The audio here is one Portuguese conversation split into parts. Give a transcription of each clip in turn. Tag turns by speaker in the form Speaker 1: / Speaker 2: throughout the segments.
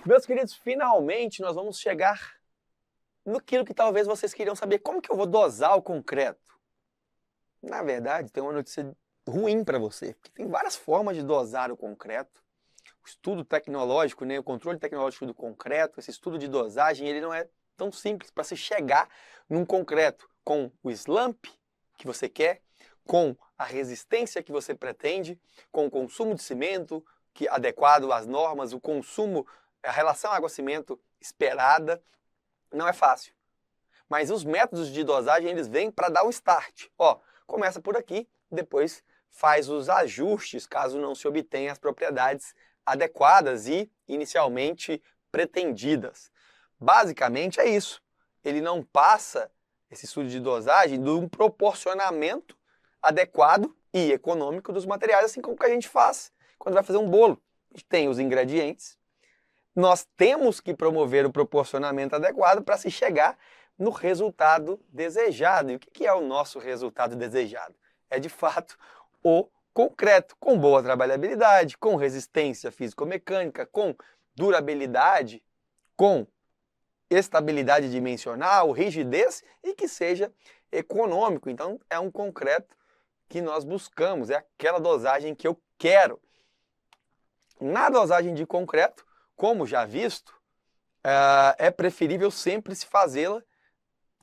Speaker 1: Meus queridos, finalmente nós vamos chegar naquilo que talvez vocês queriam saber. Como que eu vou dosar o concreto? Na verdade, tem uma notícia ruim para você, porque tem várias formas de dosar o concreto. O estudo tecnológico, né, o controle tecnológico do concreto, esse estudo de dosagem, ele não é tão simples para se chegar num concreto com o slump que você quer, com a resistência que você pretende, com o consumo de cimento que adequado às normas, o consumo, a relação água-cimento esperada. Não é fácil. Mas os métodos de dosagem, eles vêm para dar o start. Ó, começa por aqui, depois faz os ajustes, caso não se obtenha as propriedades adequadas e inicialmente pretendidas. Basicamente é isso. Ele não passa, esse estudo de dosagem, de um proporcionamento adequado e econômico dos materiais, assim como que a gente faz quando vai fazer um bolo. A gente tem os ingredientes, nós temos que promover o proporcionamento adequado para se chegar no resultado desejado. E o que é o nosso resultado desejado? É, de fato, o concreto, com boa trabalhabilidade, com resistência físico-mecânica, com durabilidade, com estabilidade dimensional, rigidez e que seja econômico. Então, é um concreto que nós buscamos, é aquela dosagem que eu quero. Na dosagem de concreto, como já visto, é preferível sempre se fazê-la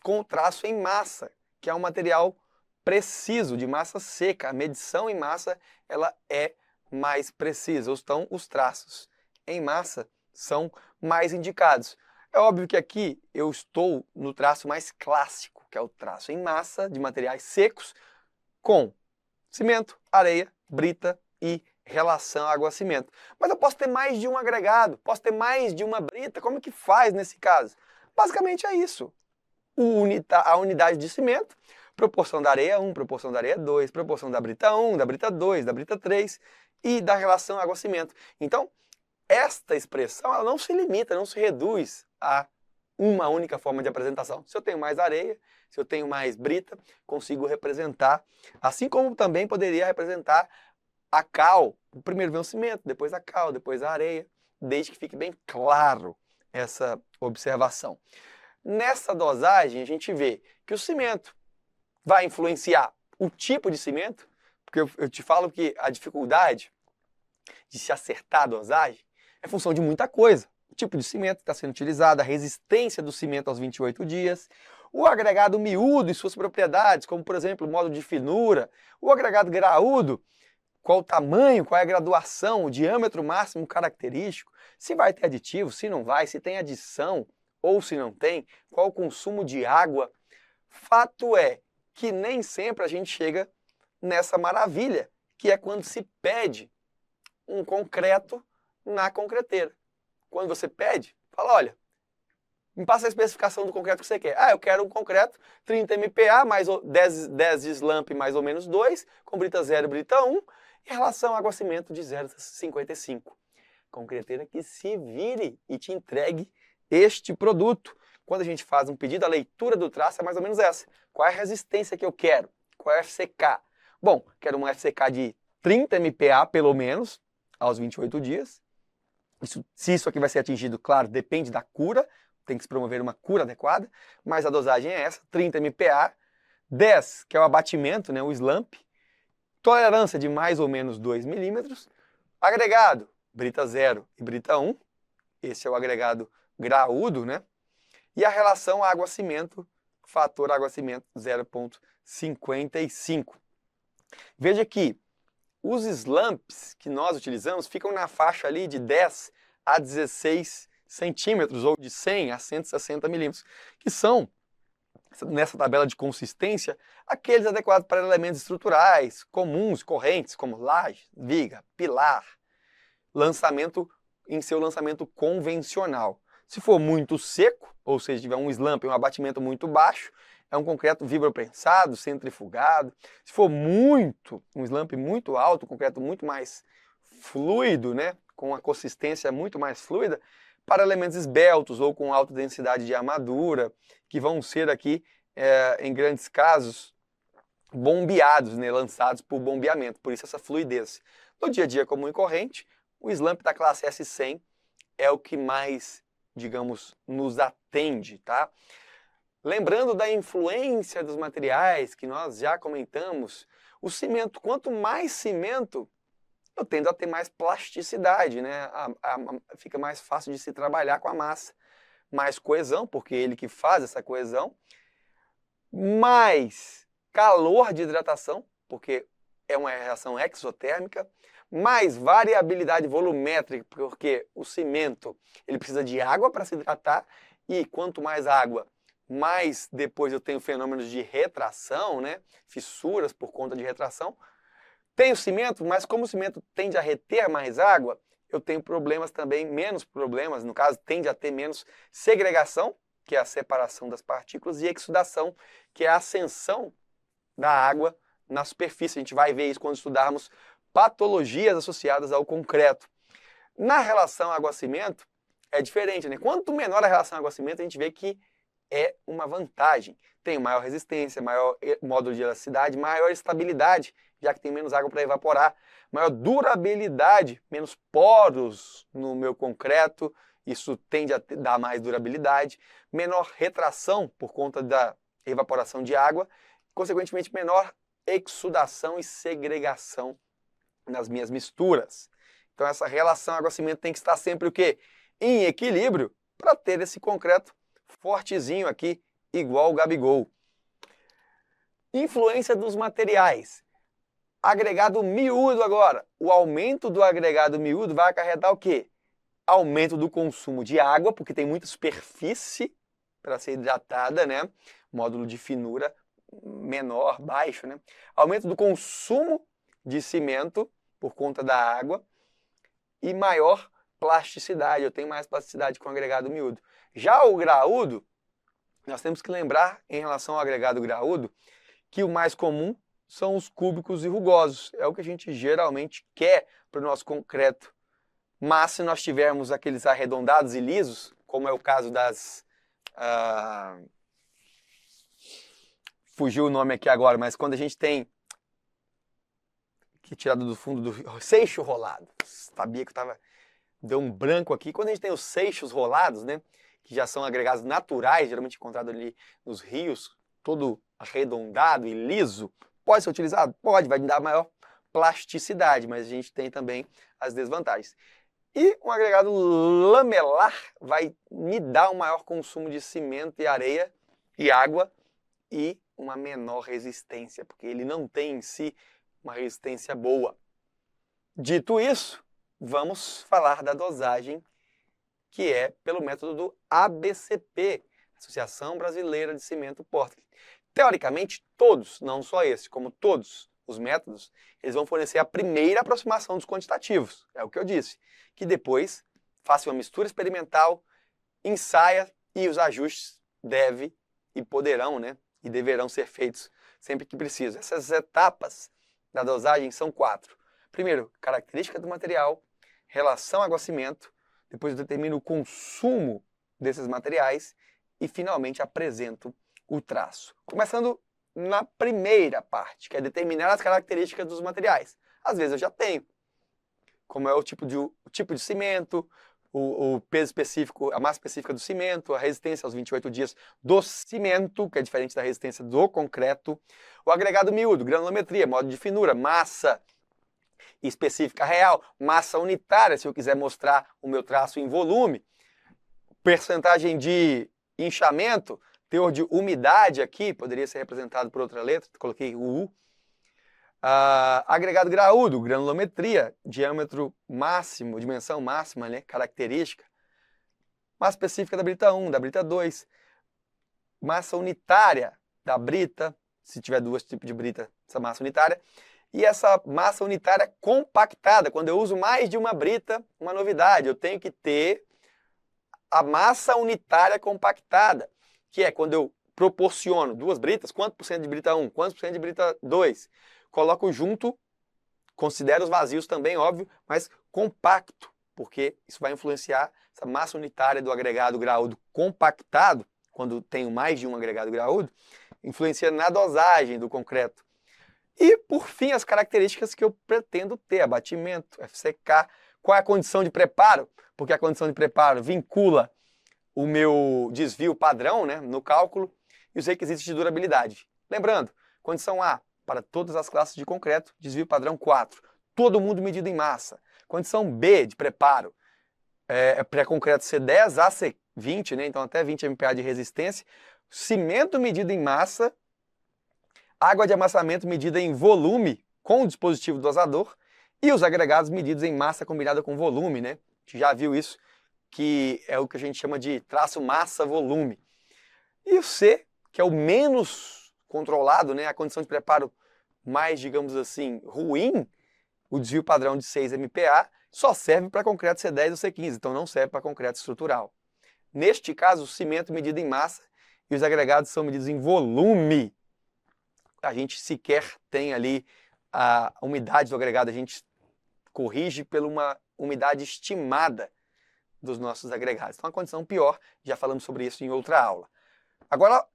Speaker 1: com o traço em massa, que é um material preciso, de massa seca. A medição em massa ela é mais precisa. Então, os traços em massa são mais indicados. É óbvio que aqui eu estou no traço mais clássico, que é o traço em massa de materiais secos com cimento, areia, brita e relação água-cimento. Mas eu posso ter mais de um agregado, posso ter mais de uma brita. Como é que faz nesse caso? Basicamente é isso. A unidade de cimento, proporção da areia 1, proporção da areia 2, proporção da brita 1, da brita 2, da brita 3 e da relação água-cimento. Então, esta expressão ela não se limita, não se reduz a uma única forma de apresentação. Se eu tenho mais areia, se eu tenho mais brita, consigo representar, assim como também poderia representar a cal. Primeiro vem o cimento, depois a cal, depois a areia, desde que fique bem claro essa observação. Nessa dosagem, a gente vê que o cimento vai influenciar o tipo de cimento, porque eu te falo que a dificuldade de se acertar a dosagem é função de muita coisa. O tipo de cimento que está sendo utilizado, a resistência do cimento aos 28 dias, o agregado miúdo e suas propriedades, como por exemplo o modo de finura, o agregado graúdo, qual o tamanho, qual é a graduação, o diâmetro máximo característico, se vai ter aditivo, se não vai, se tem adição ou se não tem, qual o consumo de água. Fato é que nem sempre a gente chega nessa maravilha, que é quando se pede um concreto na concreteira. Quando você pede, fala, olha, me passa a especificação do concreto que você quer. Ah, eu quero um concreto 30 MPa, mais 10 de slump mais ou menos 2, com brita 0 e brita 1, em relação ao água-cimento de 0,55. Concreteira que se vire e te entregue este produto. Quando a gente faz um pedido, a leitura do traço é mais ou menos essa. Qual é a resistência que eu quero? Qual é a FCK? Bom, quero uma FCK de 30 MPa, pelo menos, aos 28 dias. Se isso aqui vai ser atingido, claro, depende da cura, tem que se promover uma cura adequada, mas a dosagem é essa, 30 MPa, 10, que é o abatimento, né, o slump, tolerância de mais ou menos 2 milímetros, agregado, brita 0 e brita 1, esse é o agregado graúdo, né, e a relação água-cimento, fator água-cimento 0,55. Veja que os slumps que nós utilizamos ficam na faixa ali de 10 a 16 centímetros, ou de 100 a 160 milímetros, que são, nessa tabela de consistência, aqueles adequados para elementos estruturais, comuns, correntes, como laje, viga, pilar, em seu lançamento convencional. Se for muito seco, ou seja, tiver um slump, um abatimento muito baixo, é um concreto vibroprensado, centrifugado. Se for um slump muito alto, um concreto muito mais fluido, né, com uma consistência muito mais fluida, para elementos esbeltos ou com alta densidade de armadura, que vão ser aqui, em grandes casos, bombeados, né, lançados por bombeamento, por isso essa fluidez. No dia a dia comum e corrente, o slump da classe S100 é o que mais, digamos, nos atende, tá? Lembrando da influência dos materiais que nós já comentamos, o cimento, quanto mais cimento, eu tendo a ter mais plasticidade, né? Fica mais fácil de se trabalhar com a massa. Mais coesão, porque é ele que faz essa coesão. Mais calor de hidratação, porque é uma reação exotérmica. Mais variabilidade volumétrica, porque o cimento ele precisa de água para se hidratar. E quanto mais água, mais depois eu tenho fenômenos de retração, né? Fissuras por conta de retração. Tenho cimento, mas como o cimento tende a reter mais água, eu tenho problemas também, menos problemas, no caso, tende a ter menos segregação, que é a separação das partículas, e exudação, que é a ascensão da água na superfície. A gente vai ver isso quando estudarmos patologias associadas ao concreto. Na relação água-cimento, é diferente, né? Quanto menor a relação água-cimento, a gente vê que é uma vantagem. Tem maior resistência, maior módulo de elasticidade, maior estabilidade, já que tem menos água para evaporar, maior durabilidade, menos poros no meu concreto, isso tende a dar mais durabilidade, menor retração por conta da evaporação de água, consequentemente menor exudação e segregação nas minhas misturas. Então essa relação água-cimento tem que estar sempre o quê? Em equilíbrio para ter esse concreto fortezinho aqui, igual o Gabigol. Influência dos materiais. Agregado miúdo agora. O aumento do agregado miúdo vai acarretar o quê? Aumento do consumo de água, porque tem muita superfície para ser hidratada, né? Módulo de finura menor, baixo, né? Aumento do consumo de cimento por conta da água e maior plasticidade. Eu tenho mais plasticidade com o agregado miúdo. Já o graúdo, nós temos que lembrar, em relação ao agregado graúdo, que o mais comum são os cúbicos e rugosos. É o que a gente geralmente quer para o nosso concreto. Mas se nós tivermos aqueles arredondados e lisos, como é o caso das... fugiu o nome aqui agora, mas quando a gente tem... que tirado do fundo do seixo rolado. Sabia que deu um branco aqui. Quando a gente tem os seixos rolados, né, que já são agregados naturais, geralmente encontrados ali nos rios, todo arredondado e liso, pode ser utilizado? Pode, vai dar maior plasticidade, mas a gente tem também as desvantagens. E um agregado lamelar vai me dar um maior consumo de cimento e areia e água e uma menor resistência, porque ele não tem em si uma resistência boa. Dito isso, vamos falar da dosagem, que é pelo método do ABCP, Associação Brasileira de Cimento Portland. Teoricamente, todos, não só esse, como todos os métodos, eles vão fornecer a primeira aproximação dos quantitativos, é o que eu disse, que depois faça uma mistura experimental, ensaia e os ajustes devem e poderão, né, e deverão ser feitos sempre que preciso. Essas etapas da dosagem são 4. Primeiro, característica do material, relação água-cimento, depois eu determino o consumo desses materiais e finalmente apresento o traço. Começando na primeira parte, que é determinar as características dos materiais. Às vezes eu já tenho, como é o tipo de cimento, o peso específico, a massa específica do cimento, a resistência aos 28 dias do cimento, que é diferente da resistência do concreto, o agregado miúdo, granulometria, modo de finura, massa específica real, massa unitária, se eu quiser mostrar o meu traço em volume, percentagem de inchamento, teor de umidade aqui, poderia ser representado por outra letra, coloquei o U. Agregado graúdo, granulometria, diâmetro máximo, dimensão máxima, né, característica. Massa específica da brita 1, da brita 2. Massa unitária da brita, se tiver duas tipos de brita, essa massa unitária. E essa massa unitária compactada, quando eu uso mais de uma brita, uma novidade, eu tenho que ter a massa unitária compactada, que é quando eu proporciono duas britas, quanto por cento de brita 1, quantos por cento de brita 2, coloco junto, considero os vazios também, óbvio, mas compacto, porque isso vai influenciar essa massa unitária do agregado graúdo compactado, quando tenho mais de um agregado graúdo, influencia na dosagem do concreto. E, por fim, as características que eu pretendo ter, abatimento, FCK, Qual é a condição de preparo? Porque a condição de preparo vincula o meu desvio padrão, né, no cálculo, e os requisitos de durabilidade. Lembrando, condição A, para todas as classes de concreto, desvio padrão 4. Todo mundo medido em massa. Condição B de preparo, pré-concreto C10 a C20, né, então até 20 MPa de resistência. Cimento medido em massa, água de amassamento medida em volume com o dispositivo dosador e os agregados medidos em massa combinada com volume, né? A gente já viu isso, que é o que a gente chama de traço massa-volume. E o C, que é o menos controlado, né? A condição de preparo mais, digamos assim, ruim, o desvio padrão de 6 MPa, só serve para concreto C10 ou C15, então não serve para concreto estrutural. Neste caso, o cimento medido em massa e os agregados são medidos em volume. A gente sequer tem ali a umidade do agregado, a gente corrige por uma umidade estimada dos nossos agregados. Então, a condição pior, já falamos sobre isso em outra aula. Agora,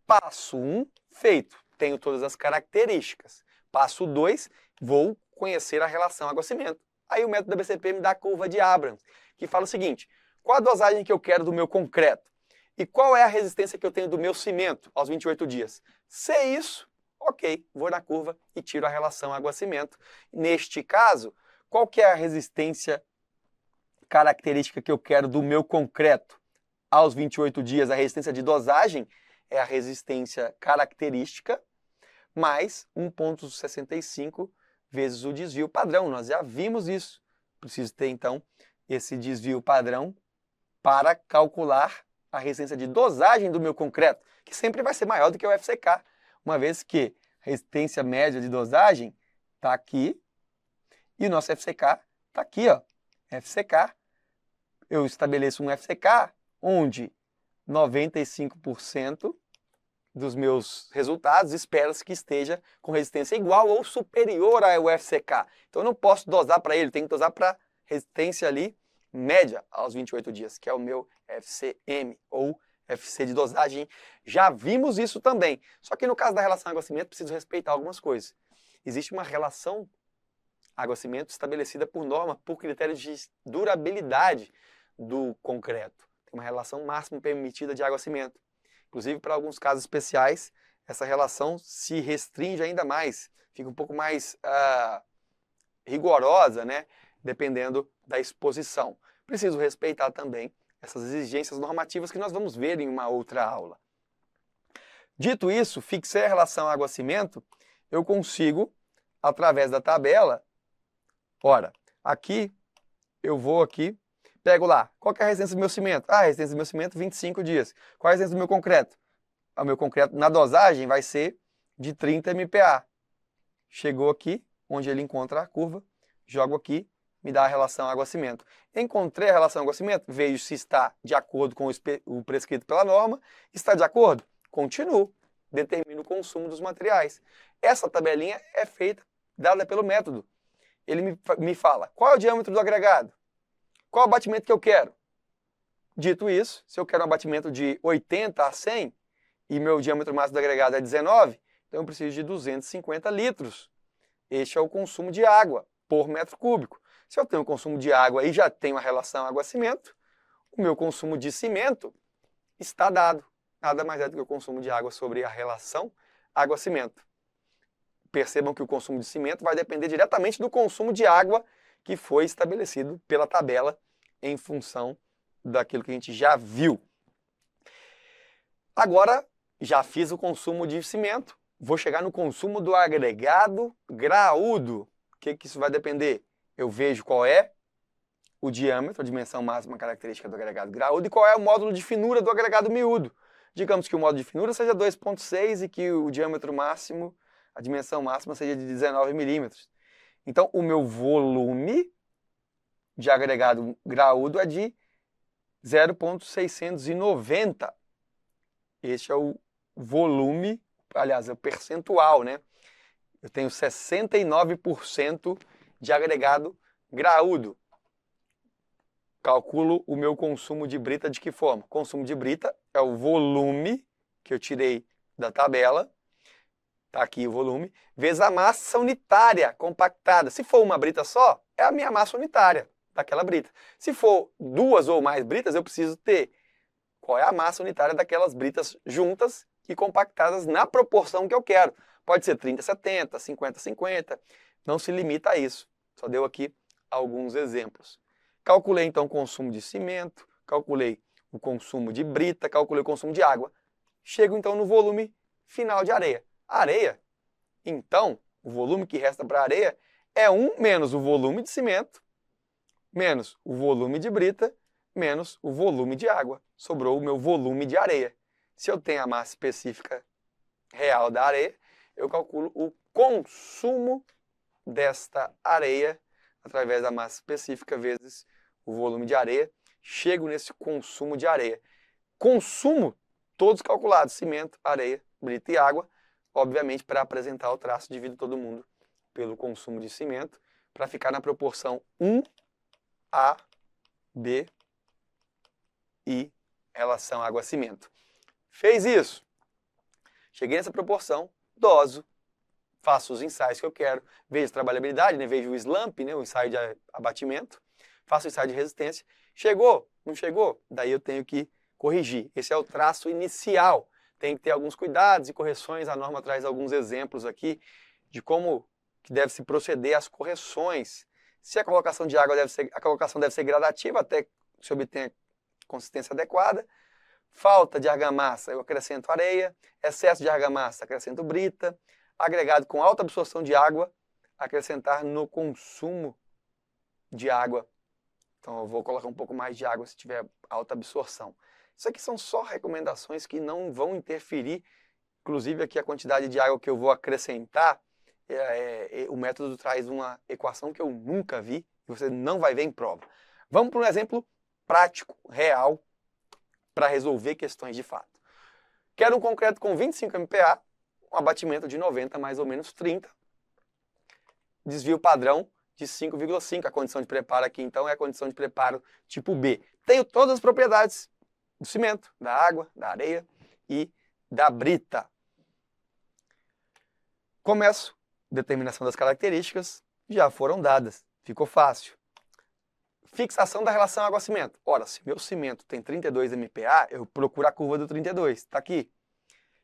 Speaker 1: passo 1, feito. Tenho todas as características. Passo 2, vou conhecer a relação água-cimento. Aí o método da BCP me dá a curva de Abrams, que fala o seguinte: qual a dosagem que eu quero do meu concreto? E qual é a resistência que eu tenho do meu cimento aos 28 dias? Se é isso, ok, vou na curva e tiro a relação água-cimento. Neste caso, qual que é a resistência característica que eu quero do meu concreto aos 28 dias? A resistência de dosagem é a resistência característica mais 1,65 vezes o desvio padrão. Nós já vimos isso. Preciso ter, então, esse desvio padrão para calcular a resistência de dosagem do meu concreto, que sempre vai ser maior do que o FCK, uma vez que a resistência média de dosagem está aqui e o nosso FCK está aqui, ó. FCK, eu estabeleço um FCK onde 95% dos meus resultados espera-se que esteja com resistência igual ou superior ao FCK. Então eu não posso dosar para ele, tenho que dosar para resistência ali média aos 28 dias, que é o meu FCM ou FC de dosagem. Já vimos isso também. Só que no caso da relação água-cimento, preciso respeitar algumas coisas. Existe uma relação água-cimento estabelecida por norma, por critérios de durabilidade do concreto. Tem uma relação máxima permitida de água-cimento. Inclusive, para alguns casos especiais, essa relação se restringe ainda mais, fica um pouco mais rigorosa, né? Dependendo da exposição. Preciso respeitar também essas exigências normativas que nós vamos ver em uma outra aula. Dito isso, fixei a relação água-cimento, eu consigo, através da tabela, ora, aqui, eu vou aqui, pego lá, qual que é a resistência do meu cimento? Ah, a resistência do meu cimento, 25 dias. Qual é a resistência do meu concreto? O meu concreto, na dosagem, vai ser de 30 MPa. Chegou aqui, onde ele encontra a curva, jogo aqui, me dá a relação água-cimento. Encontrei a relação água-cimento, vejo se está de acordo com o prescrito pela norma. Está de acordo? Continuo. Determino o consumo dos materiais. Essa tabelinha é feita, dada pelo método. Ele me fala, qual é o diâmetro do agregado? Qual é o abatimento que eu quero? Dito isso, se eu quero um abatimento de 80 a 100 e meu diâmetro máximo do agregado é 19, então eu preciso de 250 litros. Este é o consumo de água por metro cúbico. Se eu tenho consumo de água e já tenho a relação água-cimento, o meu consumo de cimento está dado. Nada mais é do que o consumo de água sobre a relação água-cimento. Percebam que o consumo de cimento vai depender diretamente do consumo de água que foi estabelecido pela tabela em função daquilo que a gente já viu. Agora, já fiz o consumo de cimento, vou chegar no consumo do agregado graúdo. O que isso vai depender? Eu vejo qual é o diâmetro, a dimensão máxima característica do agregado graúdo, e qual é o módulo de finura do agregado miúdo. Digamos que o módulo de finura seja 2,6 e que o diâmetro máximo, a dimensão máxima seja de 19 milímetros. Então, o meu volume de agregado graúdo é de 0,690. Este é o volume, aliás, é o percentual, né? Eu tenho 69% de agregado graúdo. Calculo o meu consumo de brita de que forma? O consumo de brita é o volume que eu tirei da tabela, está aqui o volume, vezes a massa unitária compactada. Se for uma brita só, é a minha massa unitária daquela brita. Se for 2 ou mais britas, eu preciso ter qual é a massa unitária daquelas britas juntas e compactadas na proporção que eu quero. Pode ser 30-70, 50-50, não se limita a isso. Só deu aqui alguns exemplos. Calculei então o consumo de cimento, calculei o consumo de brita, calculei o consumo de água. Chego então no volume final de areia. Areia, então, o volume que resta para a areia é 1 menos o volume de cimento, menos o volume de brita, menos o volume de água. Sobrou o meu volume de areia. Se eu tenho a massa específica real da areia, eu calculo o consumo desta areia através da massa específica vezes o volume de areia. Chego nesse consumo de areia. Consumo todos calculados, cimento, areia, brita e água. Obviamente, para apresentar o traço, divido todo mundo pelo consumo de cimento, para ficar na proporção 1 a B e relação água-cimento. Fez isso. Cheguei nessa proporção, doso, faço os ensaios que eu quero, vejo a trabalhabilidade, né? Vejo o slump, né? O ensaio de abatimento, faço o ensaio de resistência. Chegou? Não chegou? Daí eu tenho que corrigir. Esse é o traço inicial. Tem que ter alguns cuidados e correções. A norma traz alguns exemplos aqui de como que deve se proceder às correções. Se a colocação de água deve ser gradativa até que se obtenha consistência adequada. Falta de argamassa, eu acrescento areia. Excesso de argamassa, acrescento brita. Agregado com alta absorção de água, acrescentar no consumo de água. Então eu vou colocar um pouco mais de água se tiver alta absorção. Isso aqui são só recomendações que não vão interferir, inclusive aqui a quantidade de água que eu vou acrescentar, o método traz uma equação que eu nunca vi e você não vai ver em prova. Vamos para um exemplo prático, real, para resolver questões de fato. Quero um concreto com 25 MPa, um abatimento de 90, mais ou menos 30. Desvio padrão de 5,5. A condição de preparo aqui, então, é a condição de preparo tipo B. Tenho todas as propriedades do cimento, da água, da areia e da brita. Começo. Determinação das características já foram dadas. Ficou fácil. Fixação da relação água-cimento. Ora, se meu cimento tem 32 MPa, eu procuro a curva do 32. Está aqui.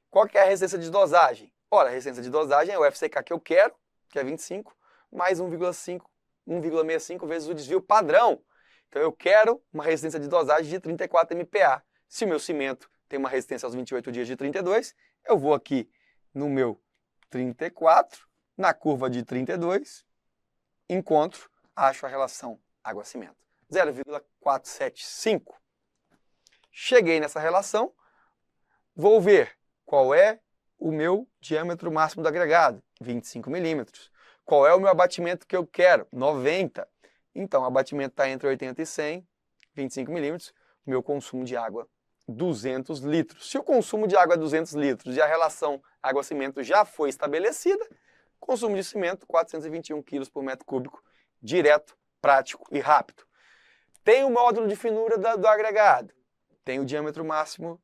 Speaker 1: Qual que é a resistência de dosagem? Ora, a resistência de dosagem é o FCK que eu quero, que é 25, mais 1,65 vezes o desvio padrão. Então eu quero uma resistência de dosagem de 34 MPa. Se o meu cimento tem uma resistência aos 28 dias de 32, eu vou aqui no meu 34, na curva de 32, acho a relação água-cimento. 0,475. Cheguei nessa relação, vou ver qual é o meu diâmetro máximo do agregado, 25 milímetros. Qual é o meu abatimento que eu quero? 90. Então, o abatimento está entre 80 e 100, 25 milímetros. O meu consumo de água, 200 litros. Se o consumo de água é 200 litros e a relação água-cimento já foi estabelecida, consumo de cimento, 421 quilos por metro cúbico, direto, prático e rápido. Tem o módulo de finura do agregado. Tem o diâmetro máximo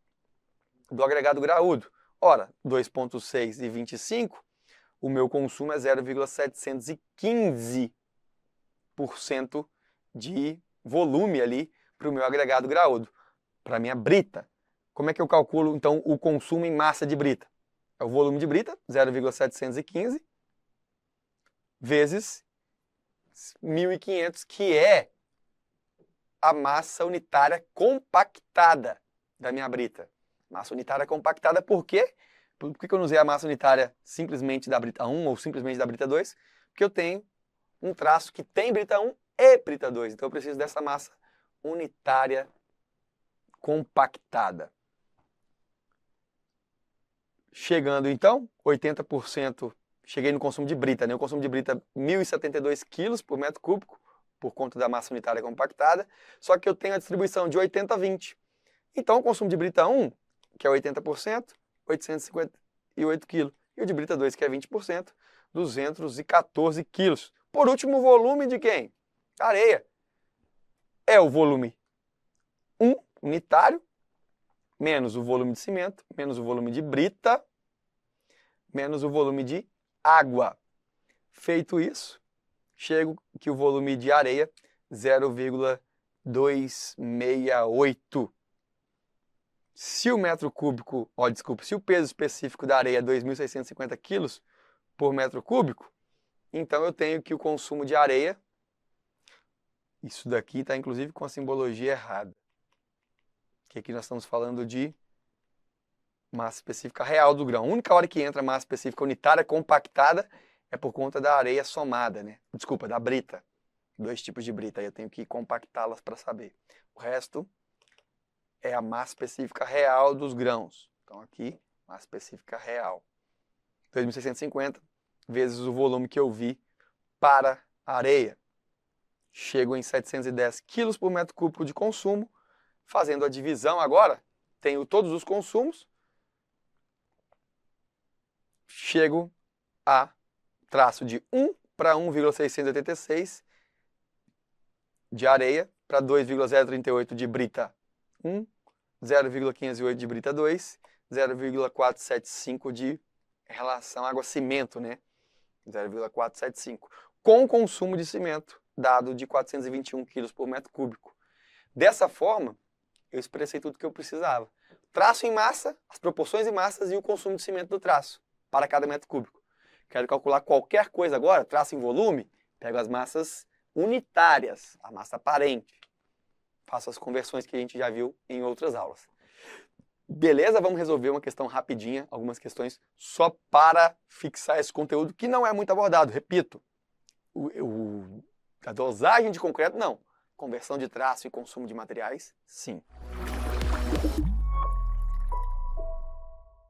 Speaker 1: do agregado graúdo. Ora, 2,6 e 25, o meu consumo é 0,715% de volume ali para o meu agregado graúdo, para a minha brita. Como é que eu calculo, então, o consumo em massa de brita? É o volume de brita, 0,715, vezes 1.500, que é a massa unitária compactada da minha brita. Massa unitária compactada por quê? Por que eu não usei a massa unitária simplesmente da brita 1 ou simplesmente da brita 2? Porque eu tenho um traço que tem brita 1 e brita 2. Então eu preciso dessa massa unitária compactada. Chegando então, 80%, cheguei no consumo de brita, né? O consumo de brita 1.072 quilos por metro cúbico, por conta da massa unitária compactada, só que eu tenho a distribuição de 80 a 20. Então o consumo de brita 1, que é 80%, 858 quilos. E o de brita 2, que é 20%, 214 quilos. Por último, o volume de quem? Areia. É o volume 1, unitário, menos o volume de cimento, menos o volume de brita, menos o volume de água. Feito isso, chego que o volume de areia 0,268. Se o metro cúbico, se o peso específico da areia é 2.650 quilos por metro cúbico, então eu tenho que o consumo de areia, isso daqui está inclusive com a simbologia errada, que aqui nós estamos falando de massa específica real do grão. A única hora que entra massa específica unitária compactada é por conta da areia somada, né? Desculpa, da brita. 2 tipos de brita, aí eu tenho que compactá-las para saber. O resto é a massa específica real dos grãos. Então aqui, massa específica real. 2.650 vezes o volume que eu vi para a areia. Chego em 710 quilos por metro cúbico de consumo. Fazendo a divisão agora, tenho todos os consumos. Chego a traço de 1 para 1,686 de areia para 2,038 de brita 1, 0,508 de brita 2, 0,475 de relação água-cimento, né? 0,475. Com o consumo de cimento, dado de 421 kg por metro cúbico. Dessa forma, eu expressei tudo que eu precisava. Traço em massa, as proporções em massas e o consumo de cimento do traço, para cada metro cúbico. Quero calcular qualquer coisa agora, traço em volume, pego as massas unitárias, a massa aparente. Faço as conversões que a gente já viu em outras aulas. Beleza? Vamos resolver uma questão rapidinha, algumas questões só para fixar esse conteúdo que não é muito abordado. Repito, a dosagem de concreto, não. Conversão de traço e consumo de materiais, sim.